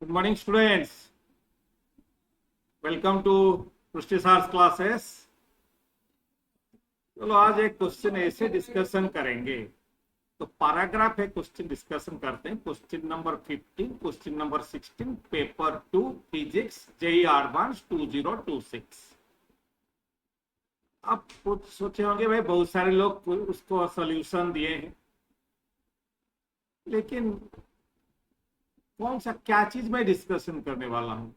Good morning students, welcome to पृष्टि सार्स classes. चलो आज एक क्वेश्चन ऐसे डिस्कशन करेंगे। तो पैराग्राफ है, क्वेश्चन डिस्कशन करते हैं। Question number 15, question number 16, paper 2 physics JEE advance 2026। अब कुछ सोचे होंगे भाई, बहुत सारे लोग उसको सॉल्यूशन दिए हैं, लेकिन कौन सा क्या चीज मैं डिस्कशन करने वाला हूँ।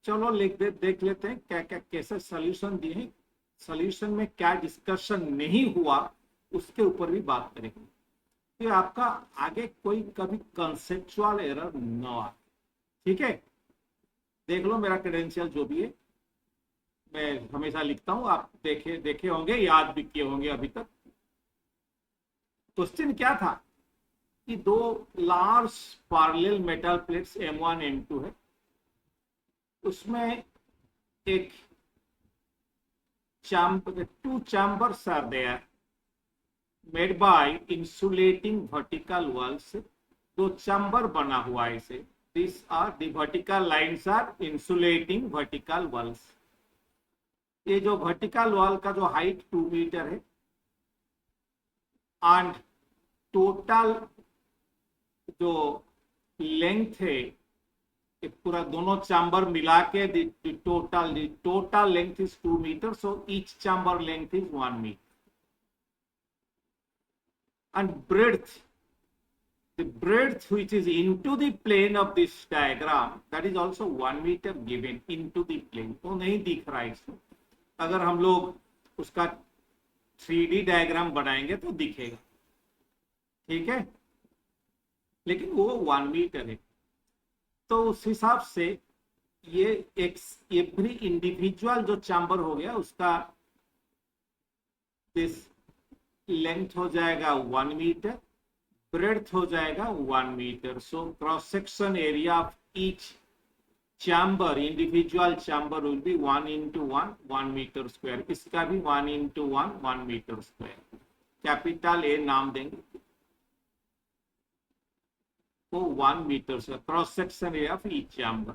चलो देख लेते हैं क्या क्या कैसे सॉल्यूशन दिए हैं, सॉल्यूशन में क्या डिस्कशन नहीं हुआ उसके ऊपर भी बात करेंगे, कि आपका आगे कोई कभी कंसेप्चुअल एरर न आए। ठीक है, देख लो मेरा क्रेडेंशियल जो भी है, मैं हमेशा लिखता हूँ, आप देखे देखे होंगे, याद भी किए होंगे अभी तक। क्वेश्चन क्या था कि दो large parallel metal plates M1 M2 है, उसमें एक two chambers are there made by insulating vertical walls। दो चैम्बर बना हुआ है इसे। This are the vertical lines are insulating vertical walls. ये जो वर्टिकल वॉल का जो हाइट 2 मीटर है एंड टोटल जो लेंथ है, पूरा दोनों चैम्बर मिला के total length is 2 metre, so each chamber length is 1 metre and the breadth which is into the plane of this diagram, that is also 1 meter given into the plane। तो नहीं दिख रहा है इसमें, अगर हम लोग उसका 3D डायग्राम बनाएंगे तो दिखेगा। ठीक है, लेकिन वो 1 मीटर है, तो उस हिसाब से ये एक एवरी इंडिविजुअल जो चैम्बर हो गया उसका दिस लेंथ हो जाएगा 1 मीटर, ब्रेड्थ हो जाएगा 1 metre. So cross section area of each chamber, individual chamber will be 1 into 1 1 metre square. इसका भी 1 into 1 1 metre square. Capital A नाम देंगे तो 1 metre square cross section area of each chamber.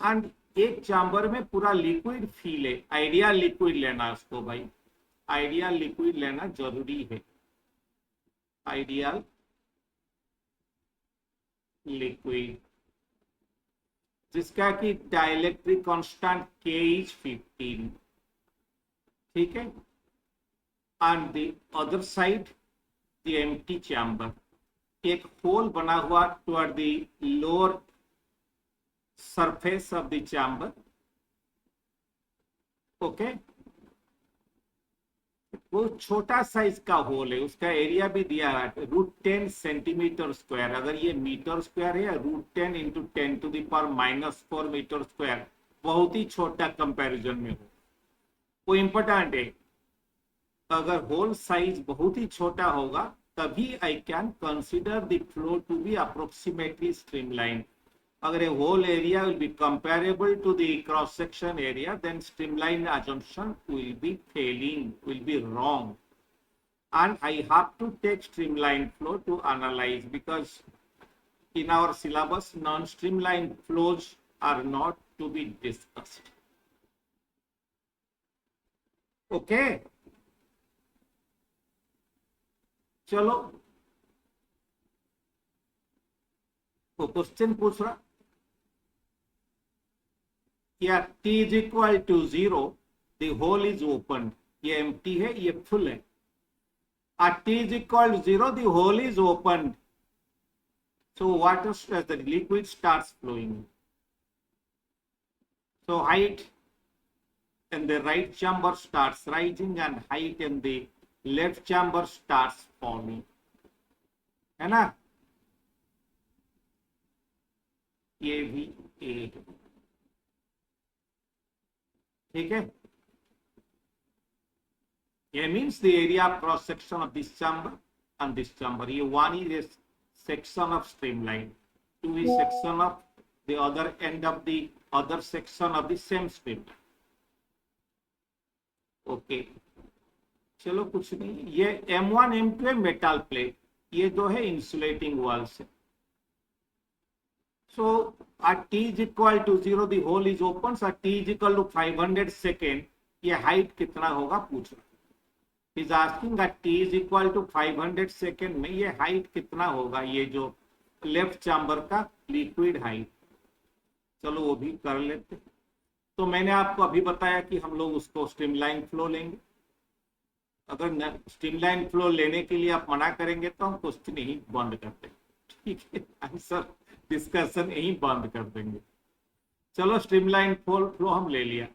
And एक chamber में पूरा लिक्विड फील है, ideal liquid लेना उसको भाई, आइडियल लिक्विड लेना जरूरी है। आइडियल लिक्विड जिसका कि डाइलेक्ट्रिक कांस्टेंट K इज 15। ठीक है, and the other side the empty chamber, एक होल बना हुआ toward the lower surface of the chamber. Okay, वो छोटा साइज का होल है, उसका एरिया भी दिया है √10 सेंटीमीटर स्क्वायर। अगर ये मीटर स्क्वायर है, √10 into 10⁻⁻⁴ मीटर स्क्वायर, बहुत ही छोटा कंपैरिजन में हो, वो इंपॉर्टेंट है। अगर होल साइज बहुत ही छोटा होगा तभी I can consider the flow to be approximately streamline. अगर a whole area will be comparable to the cross section area, then streamline assumption will be failing, will be wrong, and I have to take streamline flow to analyze, because in our syllabus non-streamline flows are not to be discussed। okay, चलो तो question पूछ रहा, या t is equal to 0, the hole is opened। ये empty है, ये full है। at t is equal to 0, the hole is opened, so water as the liquid starts flowing। so height in the right chamber starts rising and height in the left chamber starts falling, है ना। ये भी a, ठीक है। ये means the area of cross section of this chamber and this chamber। ये 1 is a section of streamline, 2 is section of the other end of the other section of the same streamline। Okay, चलो कुछ नहीं, ये M1 M2 है metal plate, ये जो है insulating walls है। So at t is equal to 0 the hole is open, so at t is equal to 500 second ये हाइट कितना होगा पूछ रहा। Is asking at t is equal to 500 second में ये हाइट कितना होगा, ये जो लेफ्ट चैम्बर का लिक्विड हाइट। चलो वो भी कर लेते। तो मैंने आपको अभी बताया कि हम लोग उसको स्ट्रीमलाइन फ्लो लेंगे। अगर स्ट्रीमलाइन फ्लो लेने के लिए आप मना करेंगे तो हम क्वेश्चन यही बंद कर देंगे, ठीक है, आंसर डिस्कशन यही बंद कर देंगे। चलो स्ट्रीमलाइन फ्लो हम ले लिया।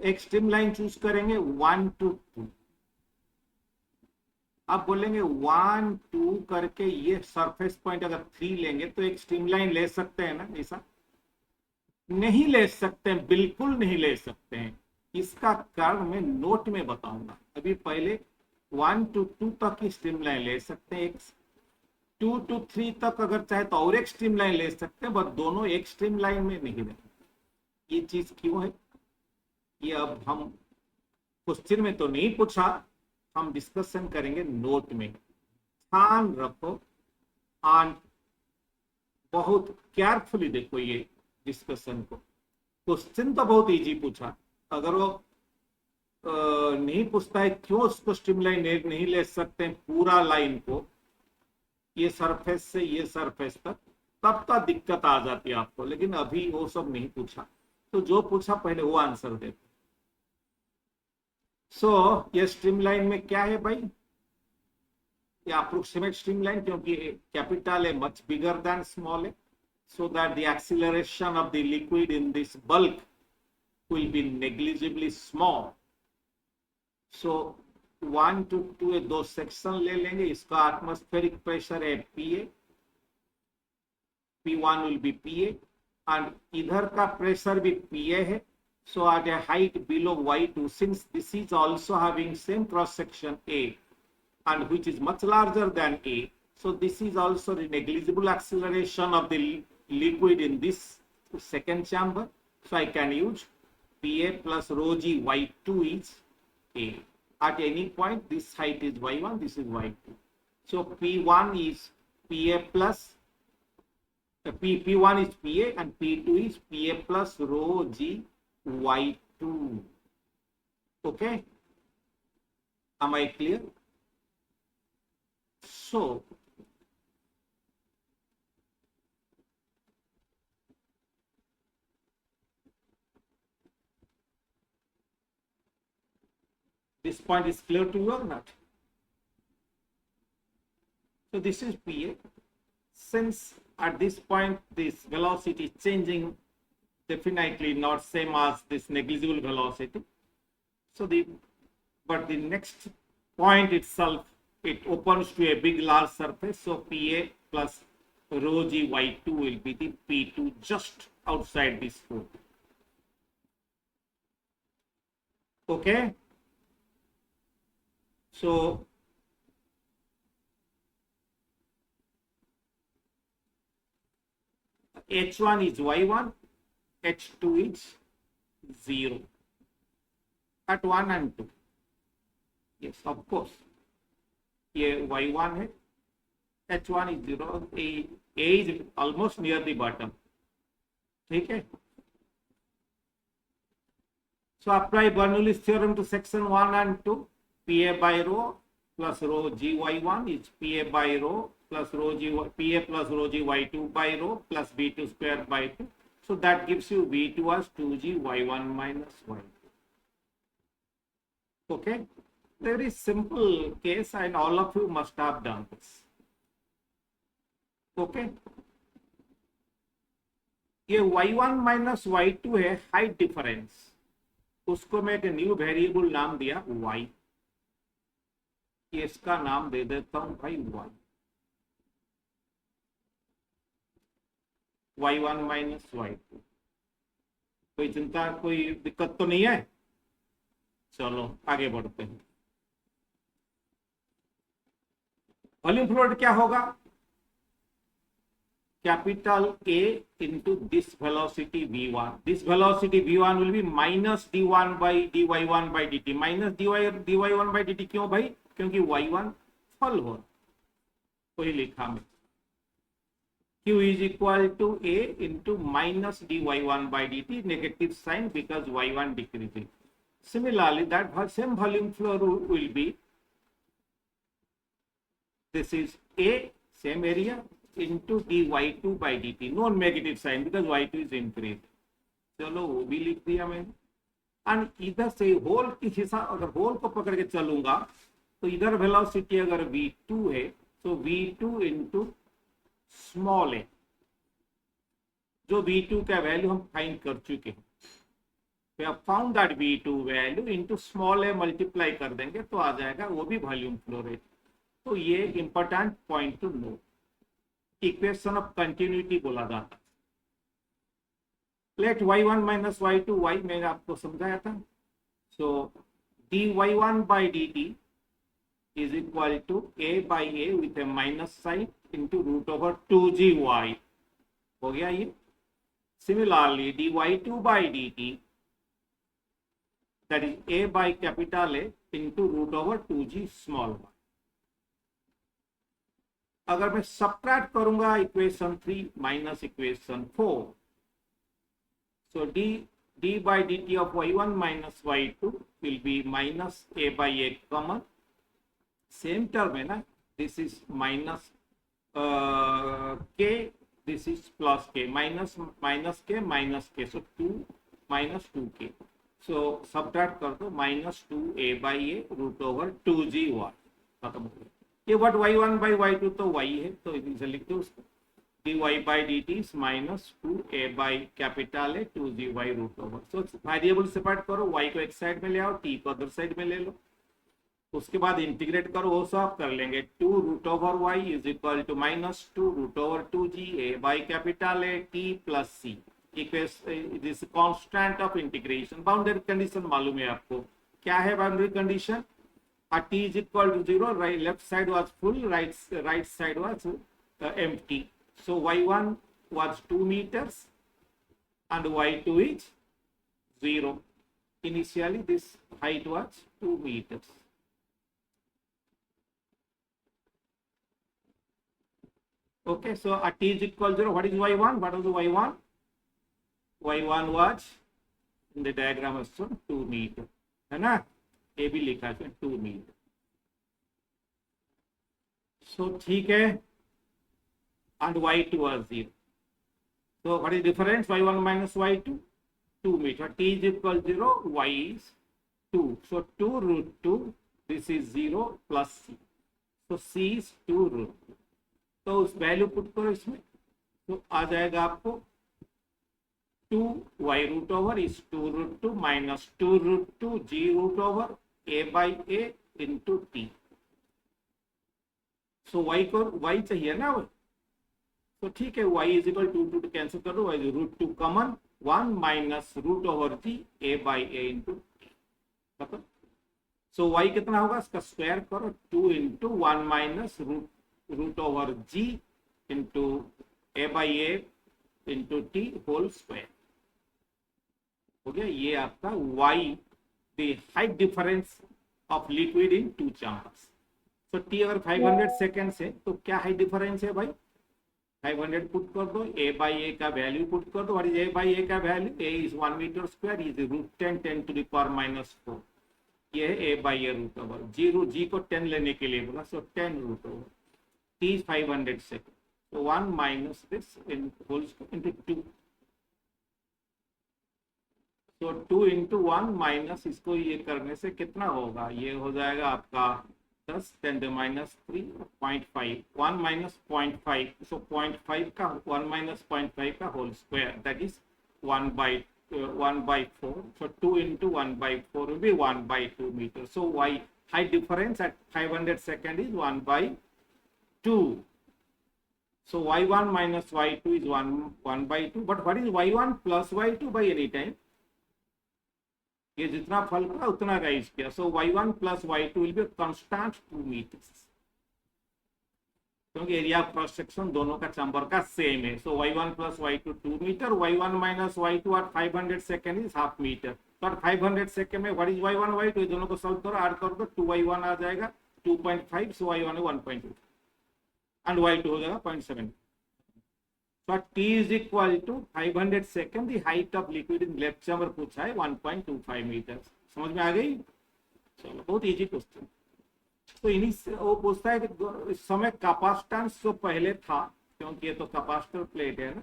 एक स्ट्रीमलाइन चूज करेंगे 1 to 2। आप बोलेंगे 1 2 करके ये सरफेस पॉइंट अगर 3 लेंगे तो एक स्ट्रीमलाइन ले सकते हैं ना? ऐसा नहीं ले सकते हैं, बिल्कुल नहीं ले सकते हैं। इसका कारण मैं नोट में बताऊंगा। अभी पहले 1 to 2 तक की स्ट्रीमलाइन ले सकते हैं, 2 to 3 तक अगर चाहे तो और एक स्ट्रीमलाइन ले सकते हैं, बस दोनों एक स्ट्रीमलाइन में नहीं रहेंगे। ये चीज क्यों है ये अब हम क्वेश्चन में तो नहीं पूछा, हम डिस्कशन करेंगे नोट में। ध्यान रखो और बहुत केयरफुली देखो ये डिस्कशन को। क्वेश्चन तो बहुत इजी पूछा, अगर वो नहीं पूछता है क्यों उसको स्ट्रीमलाइन नहीं ले सकते हैं पूरा लाइन को, ये सरफेस से ये सरफेस तक, तब तो दिक्कत आ जाती है आपको। लेकिन अभी वो सब नहीं पूछा, तो जो पूछा पहले वो आंसर दे। सो ये स्ट्रीमलाइन में क्या है भाई, ये अप्रोक्सीमेट स्ट्रीमलाइन, क्योंकि कैपिटल है मच बिगर देन स्मॉल है, so that the acceleration of the liquid in this bulk will be negligibly small. So 1 to 2 दो सेक्शन ले लेंगे। इसका एटमॉस्फेरिक प्रेशर है PA, P1 will be PA, and इधर का प्रेशर भी PA है। So at a height below Y2, since this is also having same cross section A and which is much larger than A, so this is also the negligible acceleration of the liquid in this second chamber. So I can use PA plus rho g Y2 is A. At any point this height is Y1, this is Y2. So P1 is PA plus P1 is PA and P2 is PA plus rho g Y2. Okay, am I clear? So this point is clear to you or not? So this is PA. Since at this point this velocity is changing, definitely not same as this negligible velocity. So but the next point itself, it opens to a big large surface. So PA plus rho g Y2 will be the P2 just outside this foot. Okay. So H1 is Y1, H2 is 0 at 1 and 2. Yes, of course. ये Y1 है, H1 is 0, A is almost near the bottom. ठीक है. So apply Bernoulli's theorem to section 1 and 2. PA by rho plus rho g Y1 is PA by rho plus rho g PA plus rho g Y2 by rho plus V2 square by 2. So that gives you V2 as 2g Y1 minus Y2. Okay. Very simple case and all of you must have done this. Okay. ये Y1 minus Y2 है height difference, उसको मैं एक new variable नाम दिया Y। इसका नाम दे देता हूं भाई Y, Y1 माइनस Y2। कोई चिंता कोई दिक्कत तो नहीं है? चलो आगे बढ़ते हैं। वॉल्यूम फ्लो क्या होगा? Capital A into this velocity V1. This velocity V1 will be minus D1 by dy1 by dt. Minus dy1 by dt क्यों भाई? क्योंकि Y1 फल हो कोई लिखा में। Q is equal to A into minus dy1 by dt, negative sign because y1 decreasing. Similarly, that same volume flow rule will be, this is A, same area, into dy2 by dt, no negative sign because y2 is increased. चलो वो भी लिख दिया मैंने. And इधर से whole की हिसाब, अगर होल को पकड़ के चलूंगा तो इधर वेलोसिटी अगर v2 है तो v2 इंटू स्मॉल ए, जो v2 का वैल्यू हम फाइंड कर चुके हैं. We have found that v2 value into small A multiply कर देंगे तो आ जाएगा वो भी वॉल्यूम फ्लो रेट. तो ये important point to know, equation of continuity बोला जाता. Late y1 minus y2, y मैंने आपको समझाया था. सो dy1 by dt is equal to a by a with a minus sign into root over 2gy. हो गया ये. Similarly, dy2 by dt, that is a by capital A into root over 2g small y. अगर मैं subtract करूंगा equation 3 minus equation 4, so d by dt of y1 minus y2 will be minus a by a common, same term है ना, this is minus k, this is plus k, minus k, so 2 minus 2k, so subtract कर दो, minus 2a by a root over 2gy, खत्म हो गया. ये what y1 by y2 तो y है, तो इसे लिख दो उसको. dy by dt is minus 2a by capital A 2gy root over. So variable separate करो, y को एक साइड में ले आओ, t को अदर साइड में ले लो, उसके बाद इंटीग्रेट करो, वो सब कर लेंगे. 2 root over y is equal to minus 2 root over 2g a by capital A t plus c. This constant of integration. Boundary condition मालूम है आपको, क्या है boundary condition? t is equal to 0, right, left side was full, right side was empty. So y1 was 2 meters and y2 is 0. Initially this height was 2 meters. Okay, so at t is equal to 0, what is y1? What was the y1? y1 was in the diagram as shown 2 meter, है ना? ए भी लिखा है 2 metre. सो ठीक है, and y2 was 0. So what is difference? y1 minus y2, 2 meter. T is equal to 0, y is 2. So 2 root 2, this is 0 plus c. So c is 2 root 2. तो उस value put करो इसमें, तो आ जाएगा आपको 2y root over is 2 root 2 minus 2 root 2 g root over a by a into t. So y को y चाहिए ना, तो ठीक है, y is equal to 2 cancel कर दो, y is root 2 common, 1 minus root over g a by a into t. खत्म. सो y कितना होगा, इसका स्क्वायर करो, 2 into 1 minus root over g into a by a into t whole square. हो गया. ये आपका y, the height difference of liquid in two chambers. So t अगर 500 सेकेंड्स है तो क्या हाइट डिफरेंस है भाई, 500 पुट कर दो, a by a का वैल्यू पुट कर दो. What is a by a का value? a is 1 metre square, is root 10 10 to the power minus 4. ये है a by a root over g को 10 लेने के लिए बोला, so 10 root over. t is 500 second, so 1 minus this in whole into 2. तो 2 into 1 minus इसको ये करने से कितना होगा, ये हो जाएगा आपका 10 10 minus 3 0.5, 1 minus 0.5, so 0.5 का 1 minus 0.5 का whole square, that is 1 by 4. so 2 into 1 by 4 will be 1 by 2 meters. So y height difference at 500 second is 1 by 2. So y1 minus y2 is 1 by 2. But what is y1 plus y2 by any time? ये जितना फल का उतना rise किया. So y1 plus y2 will be constant 2 metres, क्योंकि area of cross section दोनों का chamber का सेम है. So y1 plus y2 2 metre, y1 minus y2 at 500 second is half metre. तो 500 सेकेंड में व्हाट इज y1 y2, दोनों को solve करो, ऐड कर दो, 2y1 आ जाएगा 2.5, सो y1 है 1.2 एंड y2 हो जाएगा 0.7. So T is equal to 500 second, the height of liquid in left chamber पूछा है 1.25 मीटर। समझ में आ गई? चलो, बहुत इजी क्वेश्चन। तो इन्हीं से वो पूछता है कि इस समय कैपेसिटेंस जो पहले था, क्योंकि ये तो कैपेसिटर प्लेट है ना,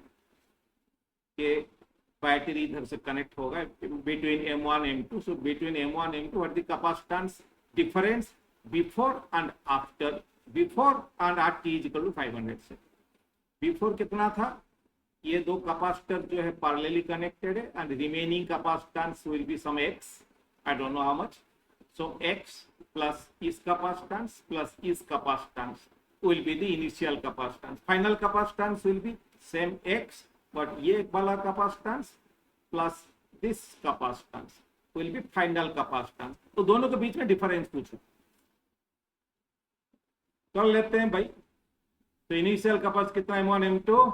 ये बैटरी इधर से कनेक्ट होगा between M1 M2। So between M1 M2 what the capacitance difference before and after, before and at T is equal to 500 से। बिफोर कितना था? ये दो कैपेसिटर जो है पैरेलली कनेक्टेड है and remaining capacitance will be some x, I don't know how much. So x plus इस capacitance plus इस capacitance will be the initial capacitance. Final capacitance will be same x, but ये वाला capacitance plus this capacitance will be final capacitance. तो दोनों के बीच में difference पूछो, कर लेते हैं भाई। तो इनिशियल कैपेसिटेंस कितना है? M1 M2,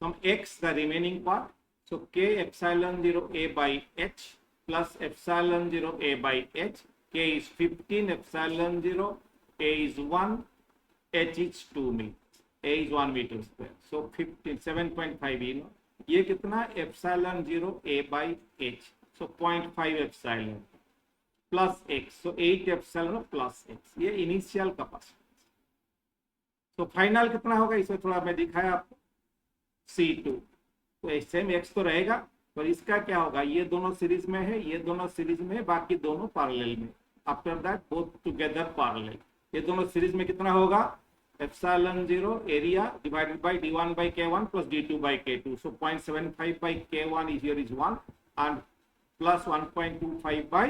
some x the remaining part, so k epsilon 0 a by h plus epsilon 0 a by h. K is 15, epsilon 0 a is 1, h is 2 meters, a is 1 meter square, so 15 7.5, you know, ये कितना? epsilon 0 a by h, so 0.5 epsilon plus x, so 8 epsilon plus x, ये initial capacitance. तो final कितना होगा? इसमें थोड़ा मैं दिखाया आपको, C2। तो सेम x तो रहेगा, पर इसका क्या होगा? ये दोनों सीरीज में है, ये दोनों सीरीज में है, बाकी दोनों पैरेलल में। After that both together parallel. ये दोनों सीरीज में कितना होगा? epsilon 0 area divided by d1 by k1 plus d2 by k2. So 0.75 by k1 is here is 1 and plus 1.25 by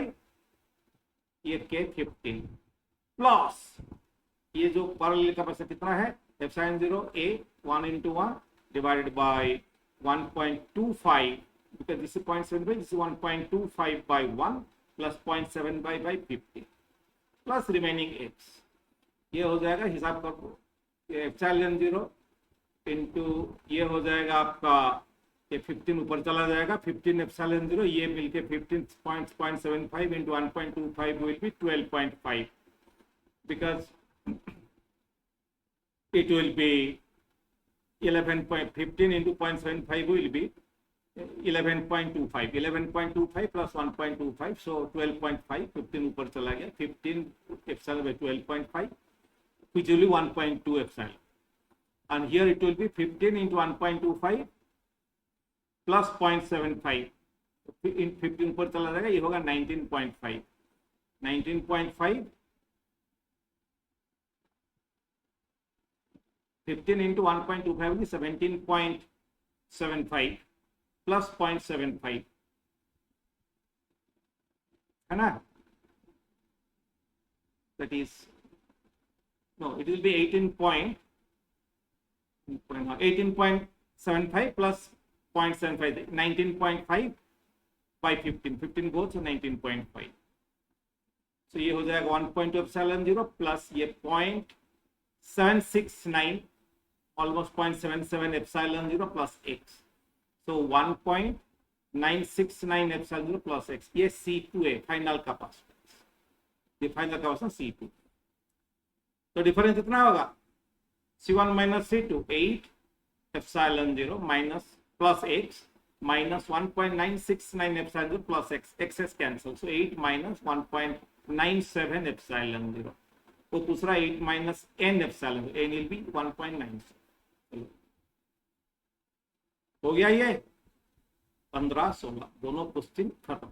ये k15 plus ये जो पैरेलल कैपेसिटी कितना है? epsilon 0 a 1 into 1 divided by 1.25, because this is 0.75, this is 1.25 by 1 plus 0.75 by 50 plus remaining x। ये हो जाएगा, हिसाब कर लो, epsilon 0 इंटू ये हो जाएगा आपका, ये 15 ऊपर चला जाएगा, 15 epsilon 0, ये मिलके 15.75 into 1.25 will be 12.5, because it will be 11.15 into 0.75 will be 11.25, 11.25 plus 1.25, so 12.5, 15 ऊपर चला गया, 15 epsilon by 12.5, which will be 1.2 epsilon, and here it will be 15 into 1.25 plus 0.75, in 15 ऊपर चला जाएगा, ये होगा 19.5, 19.5 15 into 1.25 will be 17.75 plus 0.75, है ना? That is, no, it will be 18.75 plus 0.75, 19.5 by 15, 15 goes to 19.5, so ये हो जाएगा 1.2 epsilon 0 plus ये 0.769, almost 0.77 epsilon 0 plus x, so 1.969 epsilon 0 plus x, ये C2 है फाइनल कैपेसिटेंस, ये फाइनल कैपेसिटेंस C2। तो डिफरेंस कितना होगा? C1 minus C2, 8 epsilon 0 minus plus x minus 1.969 epsilon 0 plus x, x's cancel, so 8 minus 1.97 epsilon 0, तो दूसरा 8 minus n epsilon, n will be 1.97। हो गया ये 15-16 दोनों क्वेश्चन खत्म।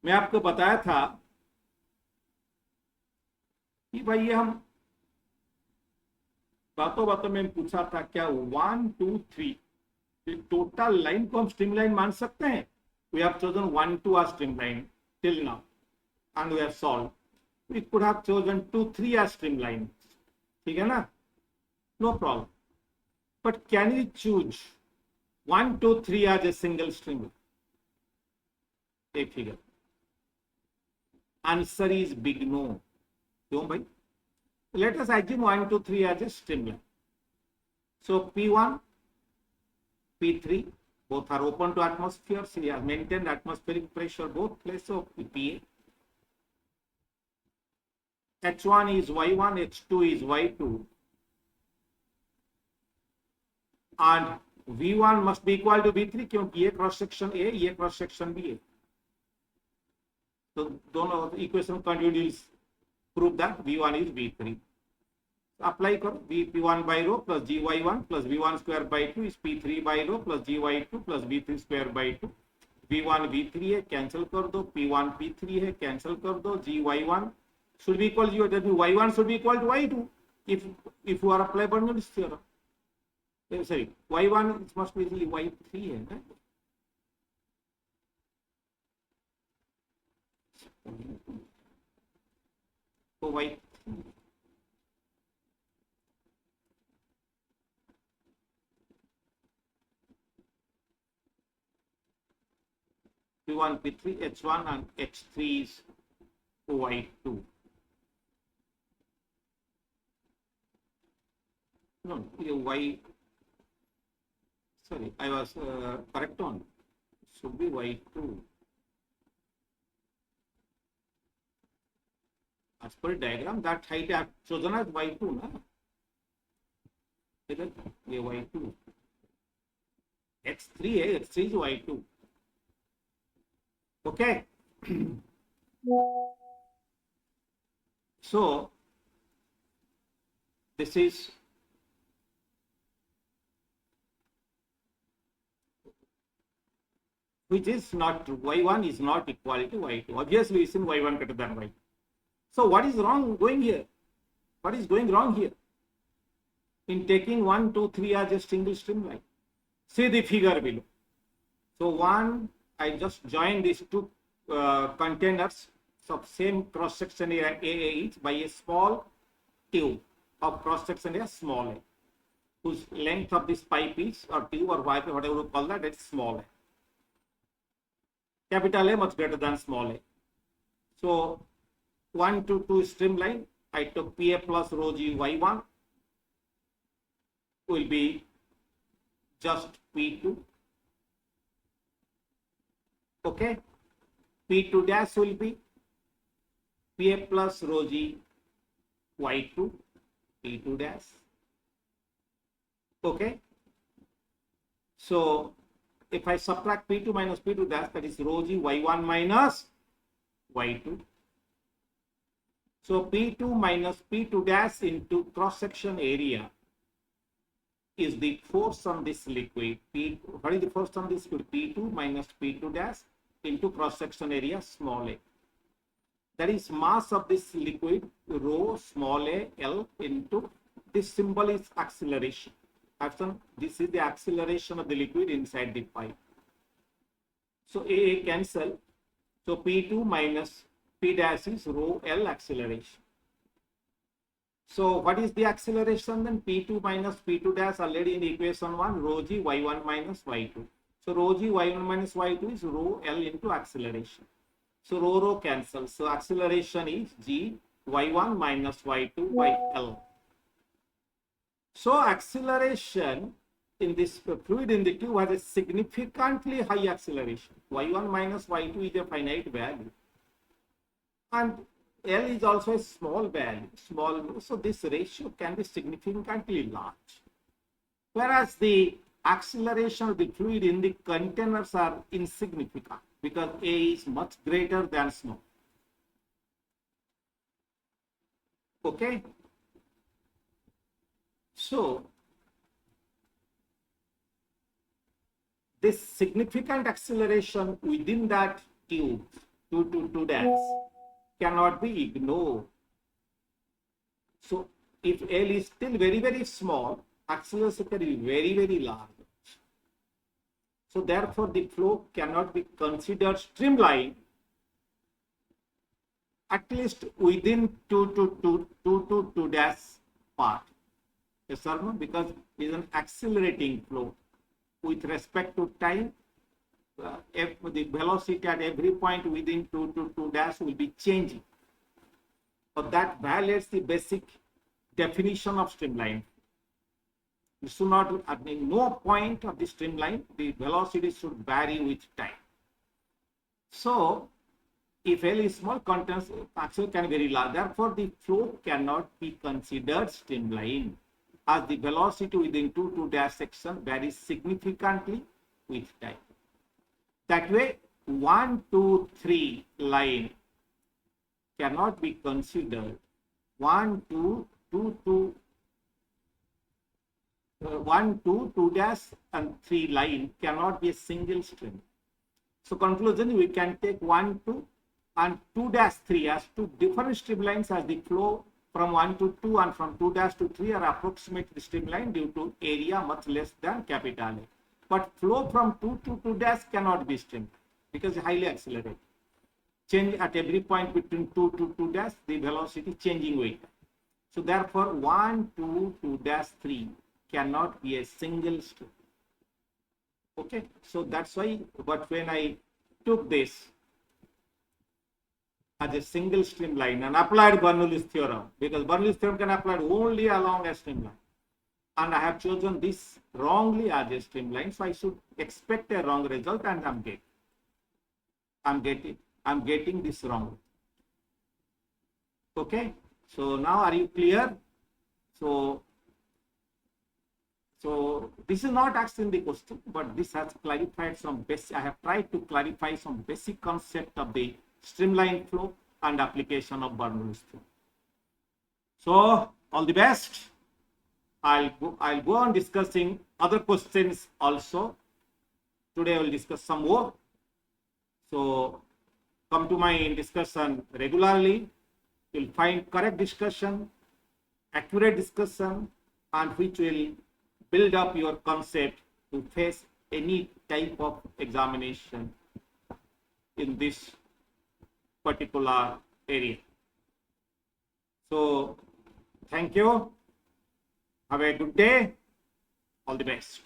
मैं आपको बताया था कि भाई ये हम बातों बातों में पूछा था क्या 1 2 3 टोटल लाइन को हम स्ट्रीम लाइन मान सकते हैं? We have chosen 1 2 as stream line till now and we have solved. We could have chosen 2 3 as stream line, ठीक है ना? No problem. But can we choose 1 2 3 as a single stream? एक figure. Answer is big no. क्यों भाई? Let us assume 1 2 3 as a stream line. So P1 P3 both are open to atmosphere, so we have maintained atmospheric pressure both places, so PA. H1 is Y1, H2 is Y2, and V1 must be equal to V3 क्योंकि ये cross section A, ये cross section B है, तो दोनों equation continuous prove that V1 is V3. Apply करो, P1 by rho plus GY1 plus V1 square by 2 is P3 by rho plus GY2 plus V3 square by 2. V1 V3 है, cancel कर दो, P1 P3 है, cancel कर दो, GY1 should be equal to Y1 should be equal to Y2 if you are apply Bernoulli's theorem. Sorry, Y1 must be Y3 है ना, तो Y3 P1 P3 H1 and H3 is Y2. No, Y. Sorry, I was correct on. Should be Y2. As per diagram, that height I have chosen as Y2, na? Y2. X3 है, X3 is Y2. Okay. So this is which is not true. Y1 is not equal to Y2. Obviously, it's in Y1 greater than Y2. So what is wrong going here? What is going wrong here? In taking 1, 2, 3 as a single streamline. See the figure below. So one, I just join these two containers of same cross section area AA each by a small tube of cross section area small a, whose length of this pipe is or tube or pipe, whatever you call that, it's small a. Capital A much greater than small a. So 1 to 2 streamline, I took PA plus rho G Y1 will be just P2. Okay, P2 dash will be PA plus rho G Y2, P2 dash. Okay, so if I subtract P2 minus P2 dash, that is rho G Y1 minus Y2. So P2 minus P2 dash into cross section area is the force on this liquid. What is the force on this liquid? P2 minus P2 dash into cross section area small a. That is mass of this liquid rho small a L into this symbol is acceleration. This is the acceleration of the liquid inside the pipe. So A cancel. So P2 minus P dash is rho L acceleration. So what is the acceleration then? P2 minus P2 dash already in equation 1, rho G Y1 minus Y2. So rho G Y1 minus Y2 is rho L into acceleration. So rho cancels. So acceleration is G Y1 minus Y2 by L. So acceleration in this fluid in the tube has a significantly high acceleration. Y1 minus Y2 is a finite value. And L is also a small value, so this ratio can be significantly large. Whereas the acceleration of the fluid in the containers are insignificant because A is much greater than small. Okay. So this significant acceleration within that tube, 2 dash, cannot be ignored. So if L is still very small, acceleration can be very large. So therefore the flow cannot be considered streamlined at least within 2 dash part. Yes or no? Because it is an accelerating flow with respect to time. If the velocity at every point within 2 dash will be changing. So that violates the basic definition of streamline. It should not, at no point of the streamline, the velocity should vary with time. So if L is small, acceleration can be very large. Therefore, the flow cannot be considered streamline as the velocity within 2 dash section varies significantly with time. That way, 1, 2, 3 line cannot be considered. 1, 2, 2, 2, 1, 2, 2 dash and 3 line cannot be a single stream. So conclusion, we can take 1, 2 and 2 dash 3 as two different streamlines, as the flow from 1 to 2 and from 2 dash to 3 are approximately streamline due to area much less than capital A. But flow from 2 to 2 dash cannot be streamed because it's highly accelerated. Change at every point between 2 to 2 dash, the velocity changing weight. So therefore 1, 2, 2 dash 3 cannot be a single stream. Okay, so that's why, but when I took this as a single streamline and applied Bernoulli's theorem, because Bernoulli's theorem can apply only along a streamline, and I have chosen this wrongly as a streamline, so I should expect a wrong result, and I'm getting this wrong. Okay, so now are you clear? So this is not asked in the question, but this has clarified some basic. I have tried to clarify some basic concept of the streamline flow and application of Bernoulli's theorem. So all the best. I'll go on discussing other questions also. Today I will discuss some more. So come to my discussion regularly. You'll find correct discussion, accurate discussion, and which will build up your concept to face any type of examination in this particular area. So thank you. Have a good day. All the best.